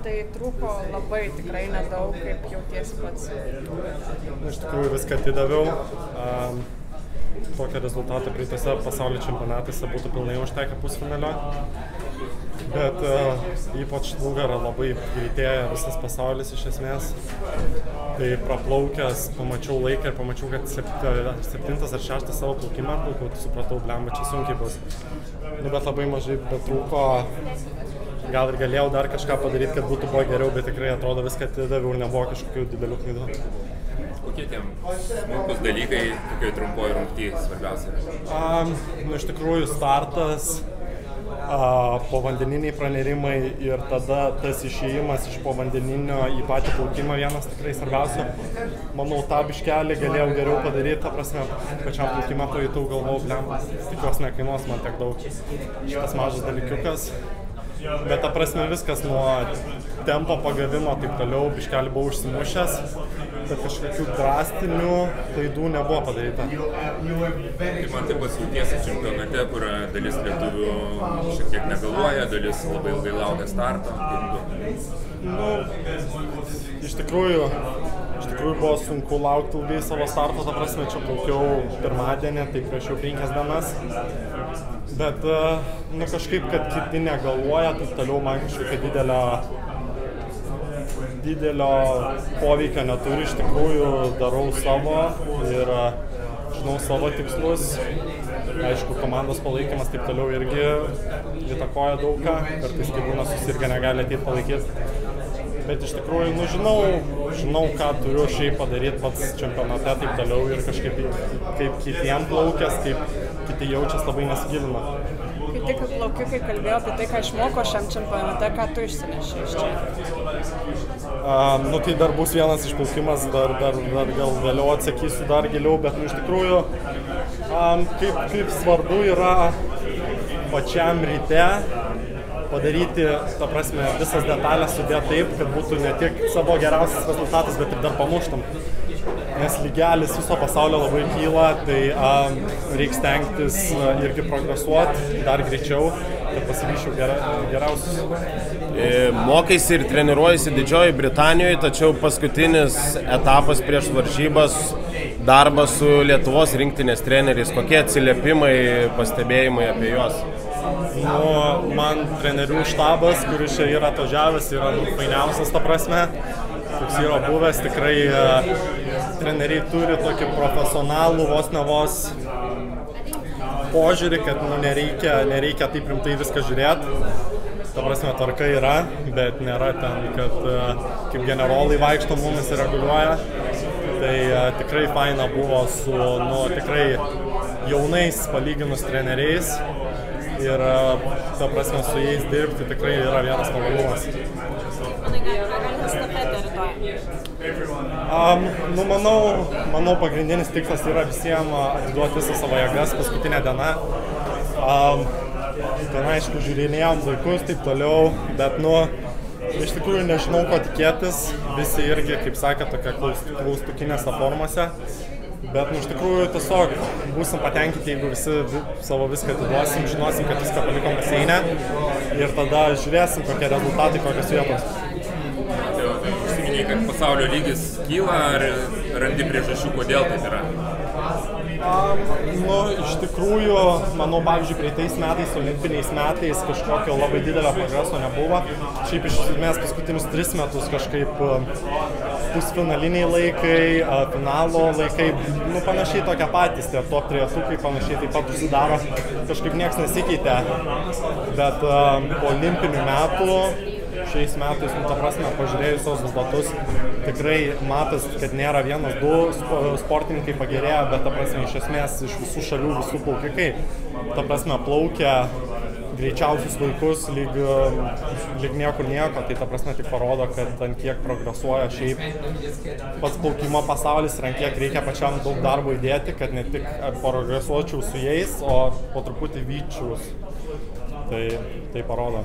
Tai trūko labai tikrai nedaug, kaip jautiesi pats. Iš tikrųjų viską atidaviau. Tokio rezultato praeitose pasaulio čempionatuose būtų pilnai užtekę pusfinalio. Bet ypač nugarą labai greitėja visas pasaulis iš esmės. Tai praplaukęs pamačiau laiką ir pamačiau, kad 7. ar 6. savo plaukimą atplaukau, tai supratau, blemba, čia sunkiai bus. Bet labai mažai betrūko. Gal ir galėjau dar kažką padaryti, kad būtų buvo geriau, bet tikrai atrodo viską atidaviau ir nebuvo kažkokių didelių klaidų. Kokie tiem smulkus dalykai tokioj trumpoje rungtyje svarbiausia? Iš tikrųjų startas, povandeniniai pranerimai ir tada tas išėjimas iš povandeninio į patį plaukimą vienas tikrai svarbiausia. Manau, tą biškelį galėjau geriau padaryti, ta prasme, pačiam plaukimą pajutau, galvojau, blemba, tikiuosi nekainuos man tiek daug šitas mažas dalykiukas. Bet ta prasme viskas nuo tempo pagavimo taip toliau, biškelį buvau užsimušęs, bet kažkokių drastinių klaidų nebuvo padaryta. Kaip man taip pasjautiesi čempionate, kur dalis lietuvių šiek tiek negaluoja, dalis labai ilgai laukia starto? Iš tikrųjų buvo sunku laukti ilgai savo starto, ta prasme, čia plaukiau pirmadienį, tai prieš jau 5 dienas. Bet kažkaip, kad kiti negaluoja, tai toliau man kažkokia didelio poveikio neturi, iš tikrųjų darau savo ir žinau savo tikslus. Aišku, komandos palaikymas taip toliau irgi įtakoja daug ką, kartais kai būna susirgę negali ateiti palaikyti. Bet iš tikrųjų, žinau, ką turiu šiaip padaryti pats čempionate taip toliau ir kažkaip kaip kitiem plaukęs, kaip kiti jaučias, labai nesigilina. Kai tik plaukikai kalbėjo apie tai, ką išmoko šiam čempionate, ką tu išsineši iš čia? Tai dar bus vienas išplaukimas, dar gal vėliau atsakysiu dar giliau, bet iš tikrųjų, kaip svarbu yra pačiam ryte padaryti, ta prasme, visas detalės sudėti taip, kad būtų ne tik savo geriausias rezultatas, bet ir dar pamuštam. Nes lygelis viso pasaulio labai kyla, tai reikia stengtis irgi progresuoti dar greičiau, kad pasivyščiau geriausius. Mokaisi ir treniruojasi Didžiojoje Britanijoje, tačiau paskutinis etapas prieš varžybas, darbas su Lietuvos rinktinės treneriais. Kokie atsiliepimai, pastebėjimai apie juos? Man trenerių štabas, kuris čia yra atvažiavęs, yra fainiausias, ta prasme. Toks yra buvęs, tikrai treneriai turi tokį profesionalų vos požiūrį, kad nereikia taip rimtai viską žiūrėti. Ta prasme, tvarka yra, bet nėra ten, kad kaip generolai vaikšto mumis ir reguliuoja. Tai tikrai faina buvo su tikrai jaunais palyginus treneriais. Ir, ta prasme, su jais dirbti tikrai yra vienas malonumas. Manai, galite stafetę rytoj? Manau, pagrindinis tikslas yra visiems atiduoti visą savo jėgas, paskutinę dieną. Ten, aišku, žiūrinėjom laikus, taip toliau, bet, iš tikrųjų nežinau, ko tikėtis. Visi irgi, kaip sakė, tokia klaustukinėse formose. Bet, iš tikrųjų, tiesiog būsim patenkinti, jeigu visi savo viską atiduosim, žinosim, kad viską palikom baseine ir tada žiūrėsim, kokie rezultatai, kokios vietos. Užsiminėjai, kad pasaulio lygis kyla, ar randi priežasčių, kodėl taip yra? Iš tikrųjų, manau, pavyzdžiui, praeitais metais, olimpiniais metais kažkokio labai didelio progreso nebuvo. Šiaip iš esmės paskutinius 3 metus kažkaip pusfinaliniai laikai, finalo laikai, panašiai tokie patys, tie top 3-tukai panašiai taip pat užsidaro, kažkaip nieks nesikeitė. Bet po olimpinių metų, šiais metais, ta prasme, pažiūrėjus tos rezultatus, tikrai matas, kad nėra 1-2 sportininkai pagerėjo, bet, ta prasme, iš esmės iš visų šalių, visų plaukikai, ta prasme, plaukia greičiausius laikus lyg niekur nieko, tai ta prasme tik parodo, kad ant kiek progresuoja šiaip pats plaukimo pasaulis ir ant kiek reikia pačiam daug darbo įdėti, kad ne tik progresuočiau su jais, o po truputį vyčiaus. Tai parodo.